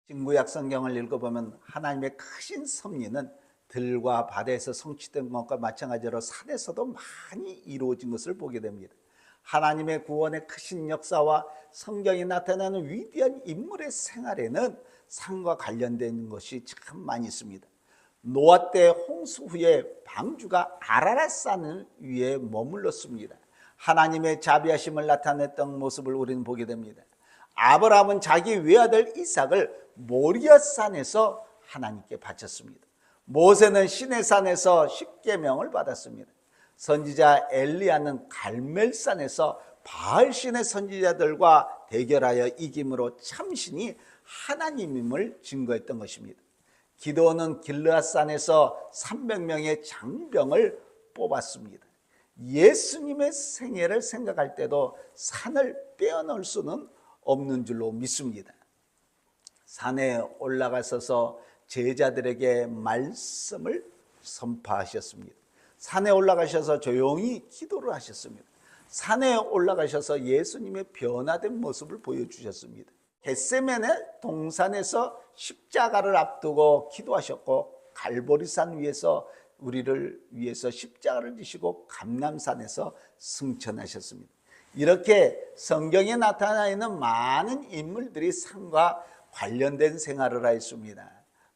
신구약 성경을 읽어보면 하나님의 크신 섭리는 들과 바다에서 성취된 것과 마찬가지로 산에서도 많이 이루어진 것을 보게 됩니다. 하나님의 구원의 크신 역사와 성경이 나타나는 위대한 인물의 생활에는 산과 관련된 것이 참 많이 있습니다. 노아 때 홍수 후에 방주가 아라랏산 위에 머물렀습니다. 하나님의 자비하심을 나타냈던 모습을 우리는 보게 됩니다. 아브라함은 자기 외아들 이삭을 모리아산에서 하나님께 바쳤습니다. 모세는 시내산에서 십계명을 받았습니다. 선지자 엘리야는 갈멜산에서 바알신의 선지자들과 대결하여 이김으로 참신이 하나님임을 증거했던 것입니다. 기드온은 길르앗산에서 300명의 장병을 뽑았습니다. 예수님의 생애를 생각할 때도 산을 빼어놓을 수는 없는 줄로 믿습니다. 산에 올라가셔서 제자들에게 말씀을 선포하셨습니다. 산에 올라가셔서 조용히 기도를 하셨습니다. 산에 올라가셔서 예수님의 변화된 모습을 보여주셨습니다. 겟세마네 동산에서 십자가를 앞두고 기도하셨고, 갈보리산 위에서 우리를 위해서 십자가를 지시고 감람산에서 승천하셨습니다. 이렇게 성경에 나타나 있는 많은 인물들이 산과 관련된 생활을 하였습니다.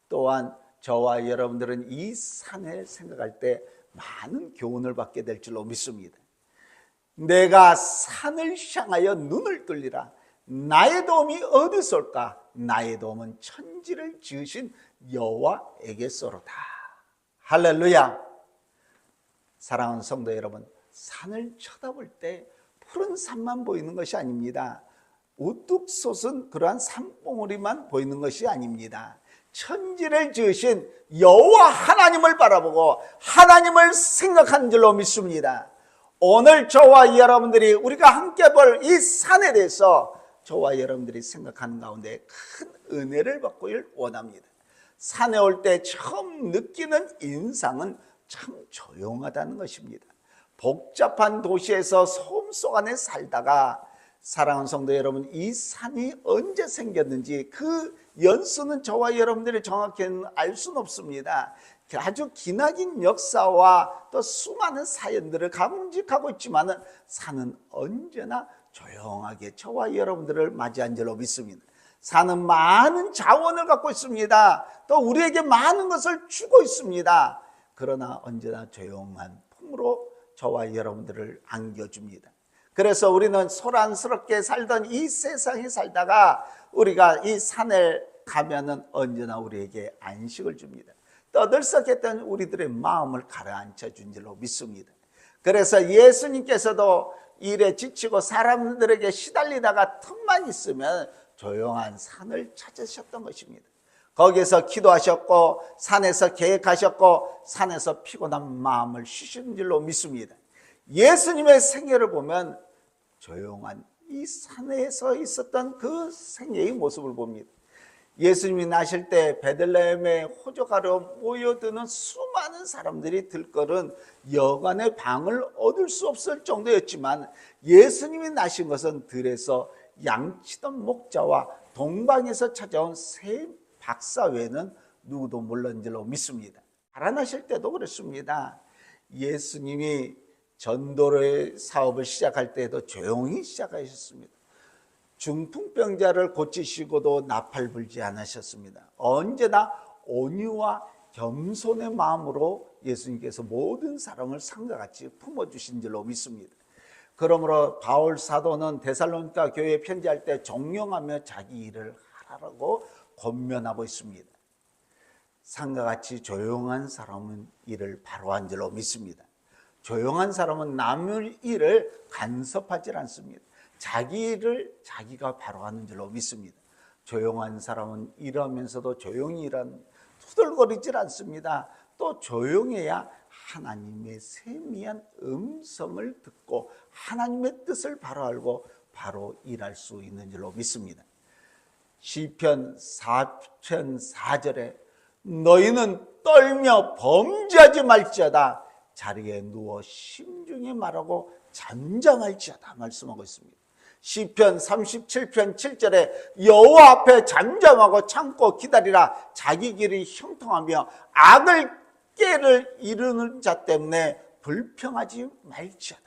또한 저와 여러분들은 이 산을 생각할 때 많은 교훈을 받게 될 줄로 믿습니다. 내가 산을 향하여 눈을 돌리라. 나의 도움이 어디서 올까? 나의 도움은 천지를 지으신 여호와에게서로다. 할렐루야. 사랑하는 성도 여러분, 산을 쳐다볼 때 푸른 산만 보이는 것이 아닙니다. 우뚝 솟은 그러한 산봉우리만 보이는 것이 아닙니다. 천지를 지으신 여호와 하나님을 바라보고 하나님을 생각하는 줄로 믿습니다. 오늘 저와 여러분들이 우리가 함께 볼 이 산에 대해서 저와 여러분들이 생각하는 가운데 큰 은혜를 받기를 원합니다. 산에 올 때 처음 느끼는 인상은 참 조용하다는 것입니다. 복잡한 도시에서 소음 속 안에 살다가, 사랑하는 성도 여러분, 이 산이 언제 생겼는지 그 연수는 저와 여러분들이 정확히는 알 수는 없습니다. 아주 기나긴 역사와 또 수많은 사연들을 감직하고 있지만 산은 언제나 조용하게 저와 여러분들을 맞이한 줄로 믿습니다. 산은 많은 자원을 갖고 있습니다. 또 우리에게 많은 것을 주고 있습니다. 그러나 언제나 조용한 품으로 저와 여러분들을 안겨줍니다. 그래서 우리는 소란스럽게 살던 이 세상에 살다가 우리가 이 산에 가면은 언제나 우리에게 안식을 줍니다. 떠들썩했던 우리들의 마음을 가라앉혀 준 줄로 믿습니다. 그래서 예수님께서도 일에 지치고 사람들에게 시달리다가 틈만 있으면 조용한 산을 찾으셨던 것입니다. 거기에서 기도하셨고, 산에서 계획하셨고, 산에서 피곤한 마음을 쉬신 줄로 믿습니다. 예수님의 생애를 보면 조용한 이 산에서 있었던 그 생애의 모습을 봅니다. 예수님이 나실 때 베들레헴에 호적하러 모여드는 수많은 사람들이 들끓은 여관의 방을 얻을 수 없을 정도였지만, 예수님이 나신 것은 들에서 양치던 목자와 동방에서 찾아온 새 박사 외에는 누구도 몰랐는 줄로 믿습니다. 살아나실 때도 그렇습니다. 예수님이 전도의 사업을 시작할 때에도 조용히 시작하셨습니다. 중풍병자를 고치시고도 나팔 불지 않으셨습니다. 언제나 온유와 겸손의 마음으로 예수님께서 모든 사람을 상과같이 품어주신 줄로 믿습니다. 그러므로 바울 사도는 데살로니가 교회에 편지할 때 종용하며 자기 일을 하라고 권면하고 있습니다. 상과같이 조용한 사람은 일을 바로 한 줄로 믿습니다. 조용한 사람은 남의 일을 간섭하지 않습니다. 자기 일을 자기가 바로 하는 줄로 믿습니다. 조용한 사람은 일하면서도 조용히 일하는, 투덜거리질 않습니다. 또 조용해야 하나님의 세미한 음성을 듣고 하나님의 뜻을 바로 알고 바로 일할 수 있는 줄로 믿습니다. 시편 4편 4절에 너희는 떨며 범죄하지 말지어다 자리에 누워 심중히 말하고 잠잠할지어다 말씀하고 있습니다. 시편 37편 7절에 여호와 앞에 잠잠하고 참고 기다리라. 자기 길이 형통하며 악을 깨를 이루는 자 때문에 불평하지 말지어다.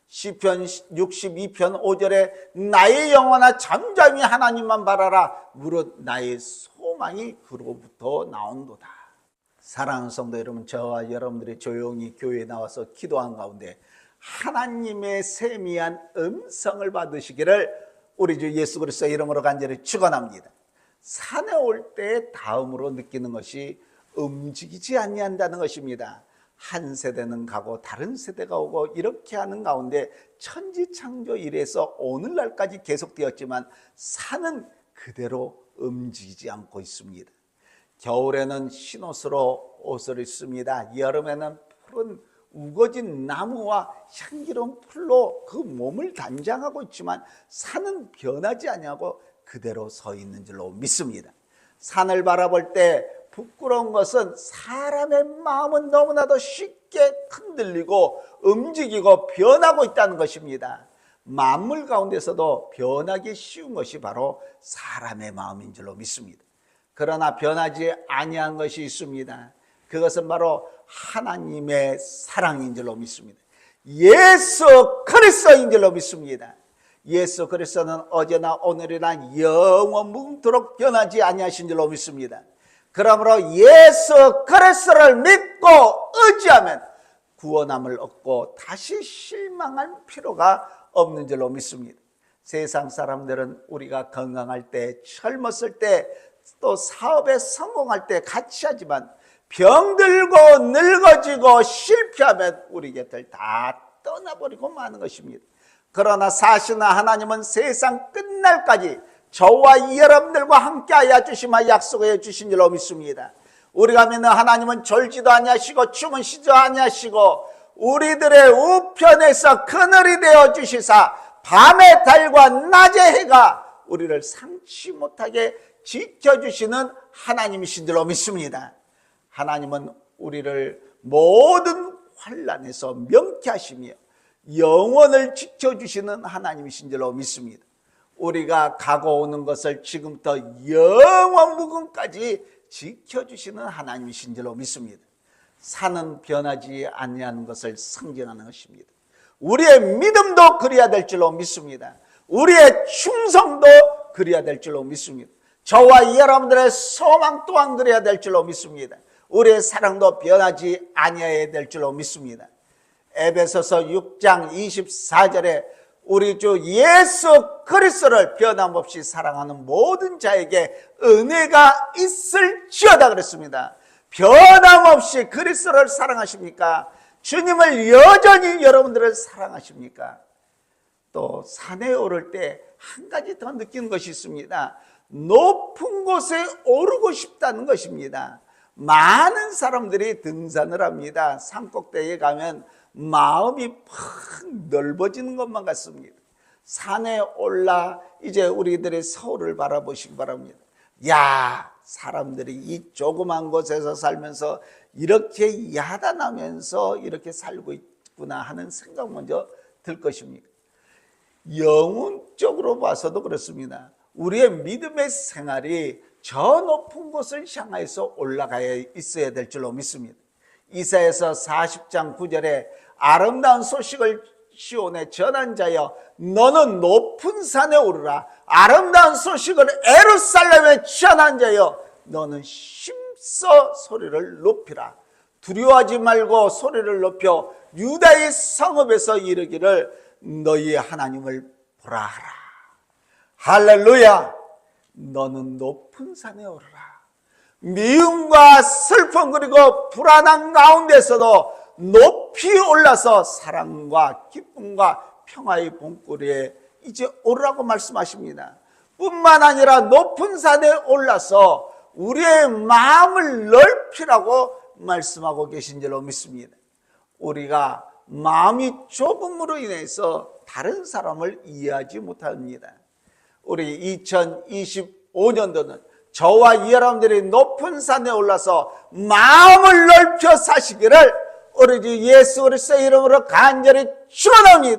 시편 62편 5절에 나의 영혼아 잠잠히 하나님만 바라라. 무릇 나의 소망이 그로부터 나온도다. 사랑하는 성도 여러분, 저와 여러분들이 조용히 교회에 나와서 기도한 가운데 하나님의 세미한 음성을 받으시기를 우리 주 예수 그리스도의 이름으로 간절히 축원합니다. 산에 올 때 다음으로 느끼는 것이 움직이지 아니한다는 것입니다. 한 세대는 가고 다른 세대가 오고 이렇게 하는 가운데 천지창조 이래서 오늘날까지 계속되었지만 산은 그대로 움직이지 않고 있습니다. 겨울에는 흰옷으로 옷을 입습니다. 여름에는 푸른 우거진 나무와 향기로운 풀로 그 몸을 단장하고 있지만 산은 변하지 아니하고 그대로 서 있는 줄로 믿습니다. 산을 바라볼 때 부끄러운 것은 사람의 마음은 너무나도 쉽게 흔들리고 움직이고 변하고 있다는 것입니다. 만물 가운데서도 변하기 쉬운 것이 바로 사람의 마음인 줄로 믿습니다. 그러나 변하지 아니한 것이 있습니다. 그것은 바로 하나님의 사랑인 줄로 믿습니다. 예수 그리스도인 줄로 믿습니다. 예수 그리스도는 어제나 오늘이나 영원 무궁토록 변하지 아니하신 줄로 믿습니다. 그러므로 예수 그리스도를 믿고 의지하면 구원함을 얻고 다시 실망할 필요가 없는 줄로 믿습니다. 세상 사람들은 우리가 건강할 때, 젊었을 때, 또 사업에 성공할 때 같이 하지만 병들고 늙어지고 실패하면 우리 곁을 다 떠나버리고 마는 것입니다. 그러나 사실은 하나님은 세상 끝날까지 저와 여러분들과 함께하여 주시마 약속해 주신 줄로 믿습니다. 우리가 믿는 하나님은 졸지도 아니하시고 주무시지도 아니하시고 우리들의 우편에서 그늘이 되어 주시사 밤의 달과 낮의 해가 우리를 상치 못하게 지켜주시는 하나님이신 줄로 믿습니다. 하나님은 우리를 모든 환난에서 명쾌하시며 영원을 지켜주시는 하나님이신 줄로 믿습니다. 우리가 가고 오는 것을 지금부터 영원 무궁까지 지켜주시는 하나님이신 줄로 믿습니다. 산은 변하지 아니하는 것을 상징하는 것입니다. 우리의 믿음도 그래야 될 줄로 믿습니다. 우리의 충성도 그래야 될 줄로 믿습니다. 저와 여러분들의 소망 또한 그래야 될 줄로 믿습니다. 우리의 사랑도 변하지 아니해야 될 줄로 믿습니다. 에베소서 6장 24절에 우리 주 예수 그리스도를 변함없이 사랑하는 모든 자에게 은혜가 있을지어다 그랬습니다. 변함없이 그리스도를 사랑하십니까? 주님을 여전히 여러분들을 사랑하십니까? 또 산에 오를 때 한 가지 더 느끼는 것이 있습니다. 높은 곳에 오르고 싶다는 것입니다. 많은 사람들이 등산을 합니다. 산꼭대기에 가면 마음이 팍 넓어지는 것만 같습니다. 산에 올라 이제 우리들의 서울을 바라보시기 바랍니다. 야, 사람들이 이 조그만 곳에서 살면서 이렇게 야단하면서 이렇게 살고 있구나 하는 생각 먼저 들 것입니다. 영혼적으로 봐서도 그렇습니다. 우리의 믿음의 생활이 저 높은 곳을 향해서 올라가야 있어야 될 줄로 믿습니다. 이사야서 40장 9절에 아름다운 소식을 시온에 전한 자여 너는 높은 산에 오르라. 아름다운 소식을 예루살렘에 전한 자여 너는 힘써 소리를 높이라. 두려워하지 말고 소리를 높여 유다의 성읍에서 이르기를 너희 하나님을 보라 하라. 할렐루야. 너는 높은 산에 오르라. 미움과 슬픔 그리고 불안한 가운데서도 높이 올라서 사랑과 기쁨과 평화의 봉우리에 이제 오르라고 말씀하십니다. 뿐만 아니라 높은 산에 올라서 우리의 마음을 넓히라고 말씀하고 계신 줄로 믿습니다. 우리가 마음이 좁음으로 인해서 다른 사람을 이해하지 못합니다. 우리 2025년도는 저와 여러분들이 높은 산에 올라서 마음을 넓혀 사시기를 우리 주 예수 그리스도의 이름으로 간절히 축원합니다.